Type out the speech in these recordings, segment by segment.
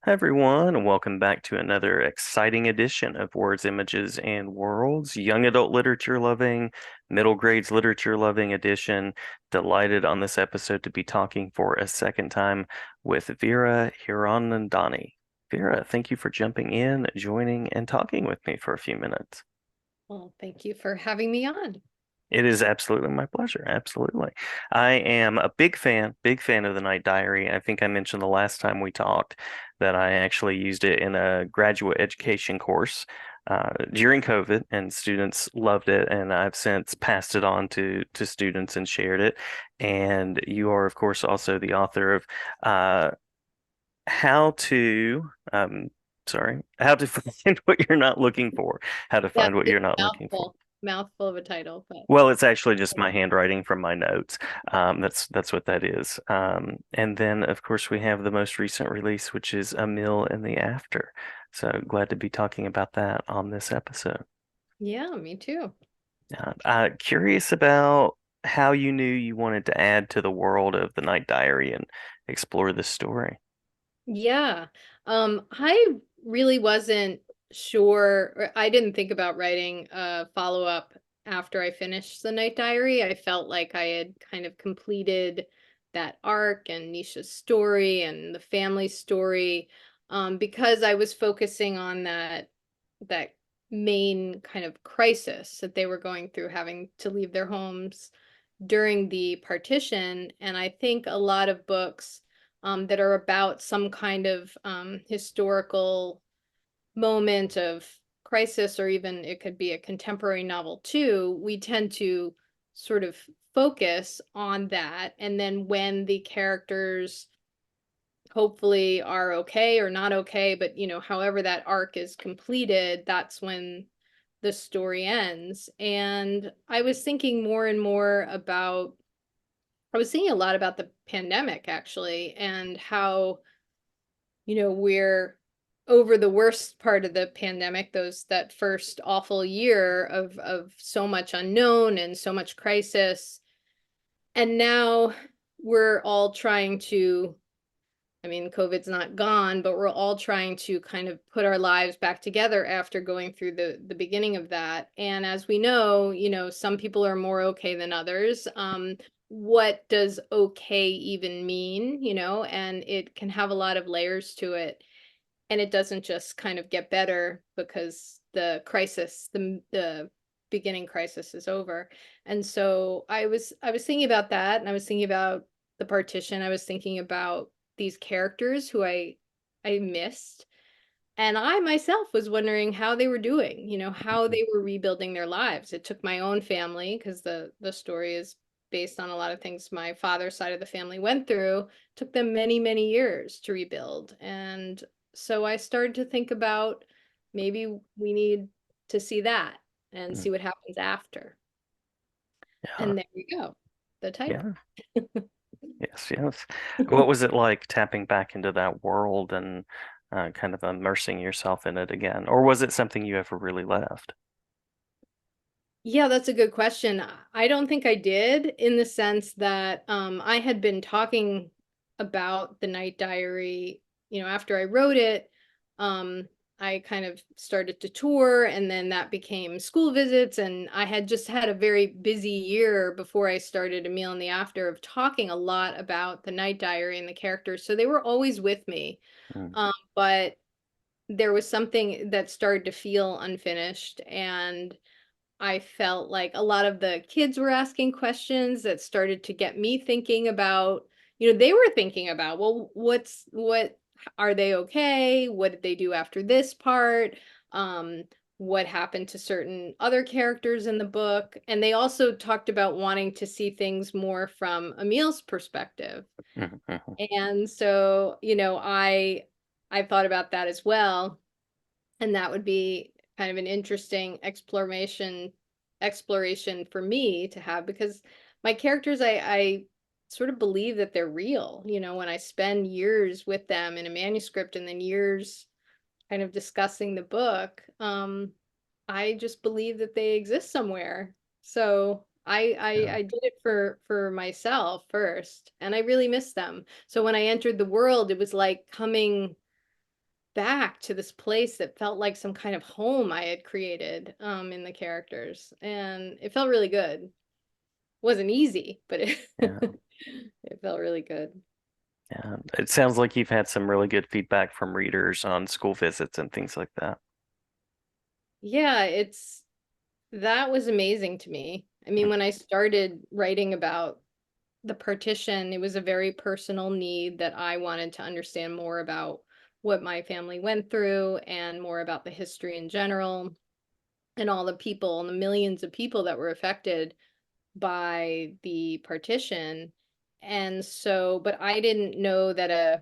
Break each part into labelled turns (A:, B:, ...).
A: Hi, everyone, and welcome back to another exciting edition of Words, Images, and Worlds, young adult literature loving, middle grades literature loving edition. Delighted on this episode to be talking for a second time with Veera Hiranandani. Veera, thank you for jumping in, joining, and talking with me for a few minutes.
B: Well, thank you for having me on.
A: It is absolutely my pleasure. Absolutely. I am a big fan of the Night Diary. I think I mentioned the last time we talked that I actually used it in a graduate education course during COVID, and students loved it. And I've since passed it on to students and shared it. And you are, of course, also the author of uh, How to, How to Find What You're Not Looking For, How to
B: Yeah,
A: Find What
B: it's
A: You're Not
B: a
A: Looking For.
B: mouthful of a title, but
A: Well, it's actually just my handwriting from my notes. That's what that is. And then, of course, we have the most recent release, which is Amil in the After. So glad to be talking about that on this episode.
B: yeah, me too.
A: Curious about how you knew you wanted to add to the world of the Night Diary and explore this story.
B: Yeah. I really wasn't sure, or I didn't think about writing a follow-up after I finished the Night Diary. I felt like I had kind of completed that arc and Nisha's story and the family story, because I was focusing on that main kind of crisis that they were going through, having to leave their homes during the partition. And I think a lot of books that are about some kind of historical moment of crisis, or even it could be a contemporary novel too, we tend to sort of focus on that. And then when the characters hopefully are okay or not okay, but however that arc is completed, that's when the story ends. And I was thinking more and more about, I was thinking a lot about the pandemic actually, and how, we're over the worst part of the pandemic, that first awful year of so much unknown and so much crisis. And now we're all trying to, I mean, COVID's not gone, but we're all trying to kind of put our lives back together after going through the beginning of that. And as we know, some people are more okay than others. What does okay even mean? And it can have a lot of layers to it. And it doesn't just kind of get better because the beginning crisis is over. And so I was thinking about that, and I was thinking about the partition. I was thinking about these characters who I missed. And I myself was wondering how they were doing, how they were rebuilding their lives. It took my own family, because the story is based on a lot of things my father's side of the family went through. Took them many, many years to rebuild. And so I started to think about, maybe we need to see that and
A: Mm,
B: see what happens after.
A: Yeah,
B: And there you go, the title.
A: yeah, yes, yes. What was it like tapping back into that world and kind of immersing yourself in it again? Or was it something you ever really left?
B: Yeah, that's a good question. I don't think I did, in the sense that I had been talking about the Night Diary, after I wrote it. Um, I kind of started to tour, and then that became school visits. And I had just had a very busy year before I started A Meal in the After, of talking a lot about the Night Diary and the characters. So they were always with me.
A: Mm,
B: But there was something that started to feel unfinished. And I felt like a lot of the kids were asking questions that started to get me thinking about, they were thinking about, well, what are they okay? What did they do after this part? Um, what happened to certain other characters in the book? And they also talked about wanting to see things more from Emil's perspective.
A: mhm, mhm,
B: And so, I thought about that as well. And that would be kind of an interesting exploration for me to have, because my characters, I sort of believe that they're real. When I spend years with them in a manuscript, and then years kind of discussing the book, I just believe that they exist somewhere. So
A: yeah,
B: I did it for myself first, and I really miss them. So when I entered the world, it was like coming back to this place that felt like some kind of home I had created in the characters, and it felt really good. Wasn't easy, but it
A: Yeah.
B: it felt really good.
A: Yeah. It sounds like you've had some really good feedback from readers on school visits and things like that.
B: Yeah, it's that was amazing to me. I mean, when I started writing about the partition, it was a very personal need that I wanted to understand more about what my family went through and more about the history in general and all the people and the millions of people that were affected by the partition. And so, but I didn't know that a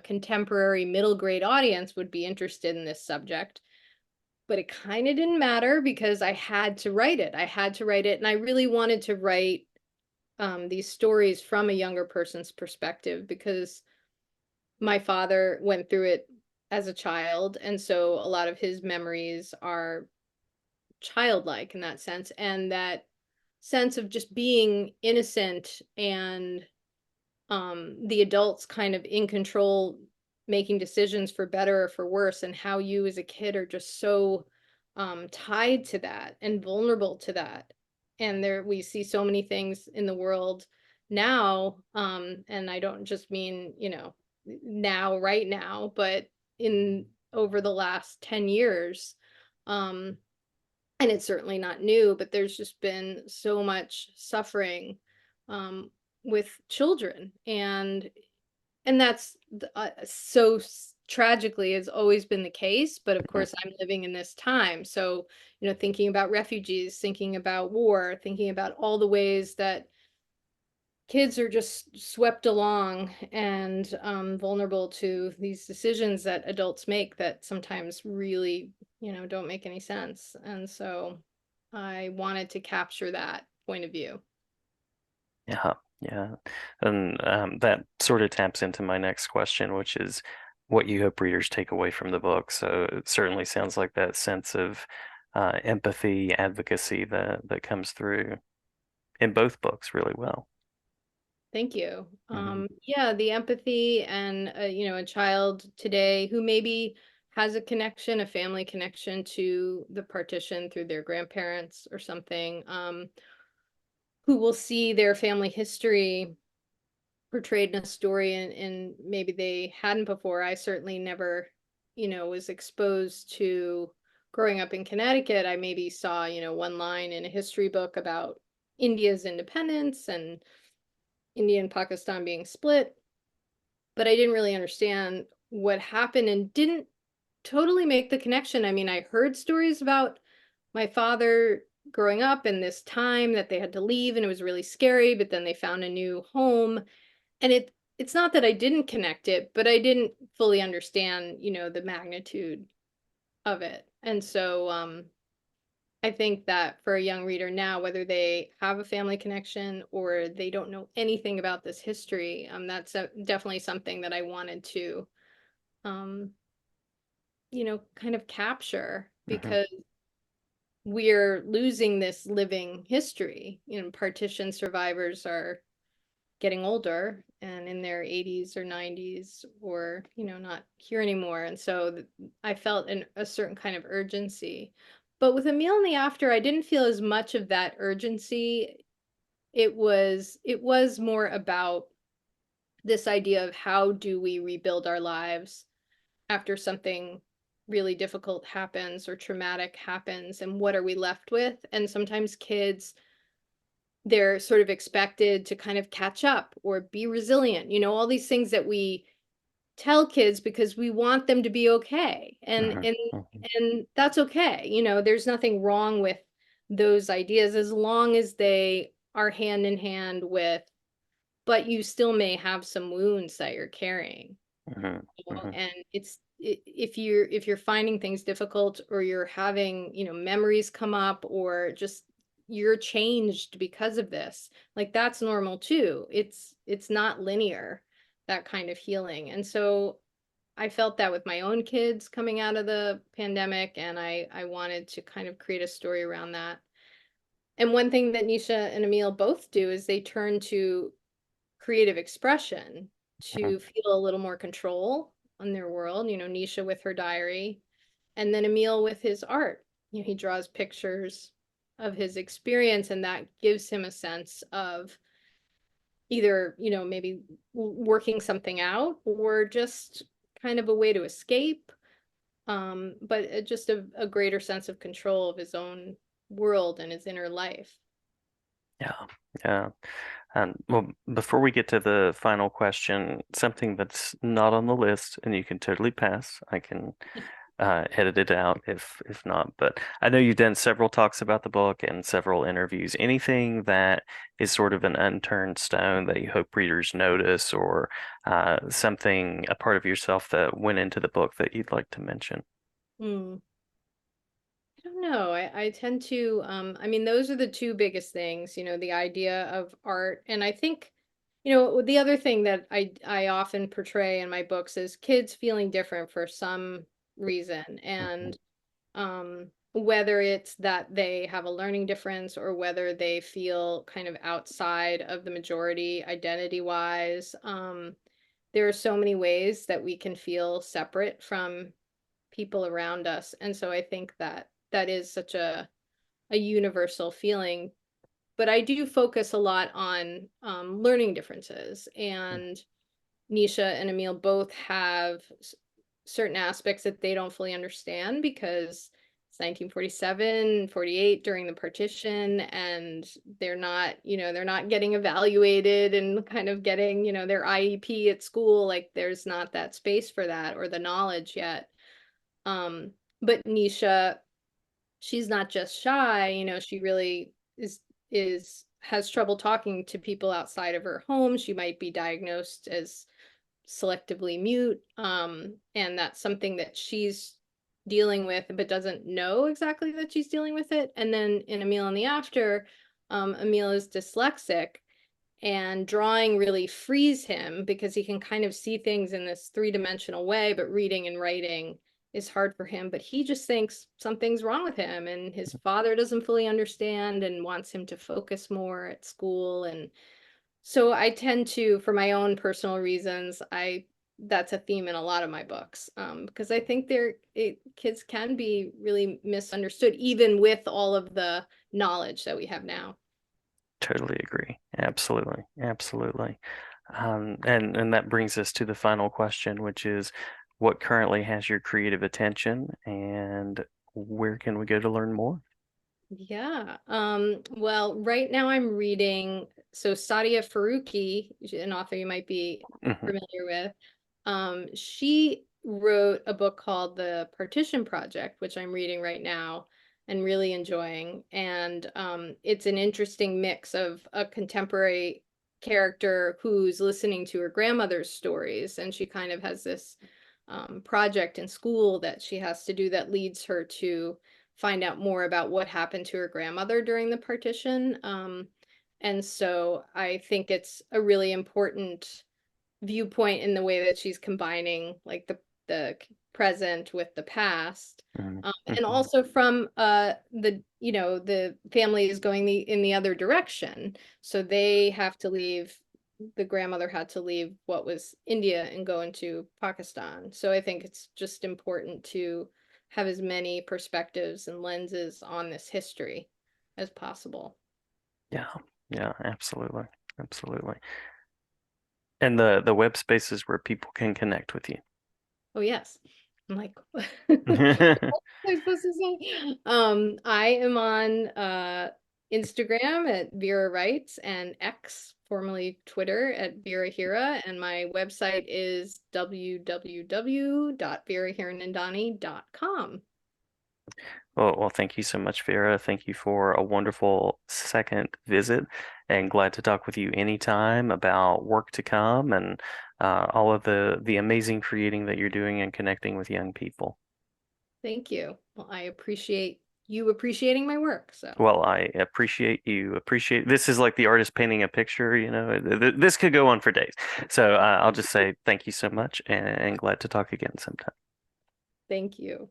B: contemporary middle grade audience would be interested in this subject. But it kind of didn't matter because I had to write it. I had to write it. And I really wanted to write these stories from a younger person's perspective because my father went through it as a child. And so a lot of his memories are childlike in that sense. And that sense of just being innocent and the adults kind of in control, making decisions for better or for worse, and how you as a kid are just so tied to that and vulnerable to that. And there we see so many things in the world now, and I don't just mean, now, right now, but in over the last 10 years. Um, and it's certainly not new, but there's just been so much suffering um, with children, and that's tragically has always been the case. But of
A: Mhm.
B: course, I'm living in this time, so thinking about refugees, thinking about war, thinking about all the ways that kids are just swept along and vulnerable to these decisions that adults make that sometimes really, don't make any sense. And so I wanted to capture that point of view.
A: Yeah, yeah. And that sort of taps into my next question, which is what you hope readers take away from the book. So it certainly sounds like that sense of empathy, advocacy that comes through in both books really well.
B: Thank you.
A: Hmm.
B: Yeah, the empathy and a child today who maybe has a connection, a family connection to the partition through their grandparents or something, who will see their family history portrayed in a story, and maybe they hadn't before. I certainly never, was exposed to growing up in Connecticut. I maybe saw, one line in a history book about India's independence and India and Pakistan being split, but I didn't really understand what happened and didn't totally make the connection. I mean, I heard stories about my father growing up in this time that they had to leave and it was really scary, but then they found a new home. And it's not that I didn't connect it, but I didn't fully understand, the magnitude of it. And so I think that for a young reader now, whether they have a family connection or they don't know anything about this history, that's definitely something that I wanted to, um, kind of capture
A: Hmm.
B: because we're losing this living history. Partition survivors are getting older and in their 80s or 90s or not here anymore, and so I felt a certain kind of urgency. But with Emil in the After, I didn't feel as much of that urgency. It was more about this idea of how do we rebuild our lives after something really difficult happens or traumatic happens, and what are we left with. And sometimes kids, they're sort of expected to kind of catch up or be resilient, all these things that we tell kids because we want them to be okay. And
A: Hmm.
B: and
A: Hmm.
B: and that's okay. There's nothing wrong with those ideas as long as they are hand in hand with, but you still may have some wounds that you're carrying.
A: Hmm. Hmm.
B: And if you're finding things difficult, or you're having memories come up, or just you're changed because of this, like, that's normal too. It's not linear, that kind of healing. And so I felt that with my own kids coming out of the pandemic, and I wanted to kind of create a story around that. And one thing that Nisha and Emil both do is they turn to creative expression to feel a little more control. on their world, Nisha with her diary, and then Emil with his art. He draws pictures of his experience, and that gives him a sense of either, maybe working something out or just kind of a way to escape, but just a greater sense of control of his own world and his inner life.
A: Yeah, yeah. And well, before we get to the final question, something that's not on the list, and you can totally pass. I can edit it out if not. But I know you've done several talks about the book and several interviews. Anything that is sort of an unturned stone that you hope readers notice, or something, a part of yourself that went into the book that you'd like to mention?
B: Hmm. I don't know. I tend to, I mean, those are the two biggest things, the idea of art. And I think, the other thing that I often portray in my books is kids feeling different for some reason.
A: Mhm.
B: And whether it's that they have a learning difference or whether they feel kind of outside of the majority identity wise, there are so many ways that we can feel separate from people around us. And so I think that that is such a universal feeling. But I do focus a lot on learning differences. And Nisha and Emil both have certain aspects that they don't fully understand because it's 1947, 48 during the partition, and they're not getting evaluated and kind of getting, their IEP at school. Like there's not that space for that or the knowledge yet. Um, but Nisha, she's not just shy, she really is has trouble talking to people outside of her home. She might be diagnosed as selectively mute, and that's something that she's dealing with but doesn't know exactly that she's dealing with it. And then in Emil in the After, Emil is dyslexic, and drawing really frees him because he can kind of see things in this three-dimensional way, but reading and writing is hard for him. But he just thinks something's wrong with him, and his father doesn't fully understand and wants him to focus more at school. And so I tend to, for my own personal reasons, I that's a theme in a lot of my books, because I think kids can be really misunderstood even with all of the knowledge that we have now.
A: Totally agree. Absolutely. Absolutely. And that brings us to the final question, which is what currently has your creative attention and where can we go to learn more?
B: Yeah. Well, right now I'm reading, so Sadia Faruqi, an author you might be
A: Mhm.
B: familiar with. She wrote a book called The Partition Project, which I'm reading right now and really enjoying. And it's an interesting mix of a contemporary character who's listening to her grandmother's stories, and she kind of has this project in school that she has to do that leads her to find out more about what happened to her grandmother during the partition. And so I think it's a really important viewpoint in the way that she's combining like the present with the past.
A: Mhm.
B: And
A: Mhm.
B: also from the family is going in the other direction. So they have to leave, the grandmother had to leave what was India and go into Pakistan. So I think it's just important to have as many perspectives and lenses on this history as possible.
A: Yeah. Yeah, absolutely. Absolutely. And the web spaces where people can connect with you.
B: Oh yes. I'm like, what am I supposed to say? I am on Instagram at Vera Writes and X, formerly Twitter at Veera Hira, and my website is www.veerahiranandani.com.
A: Well, thank you so much, Vera. Thank you for a wonderful second visit, and glad to talk with you anytime about work to come and all of the amazing creating that you're doing and connecting with young people.
B: Thank you. Well, I appreciate you appreciating my work. So
A: Well, I appreciate you. Appreciate this is like the artist painting a picture, This could go on for days. So I'll just say thank you so much and glad to talk again sometime.
B: thank you.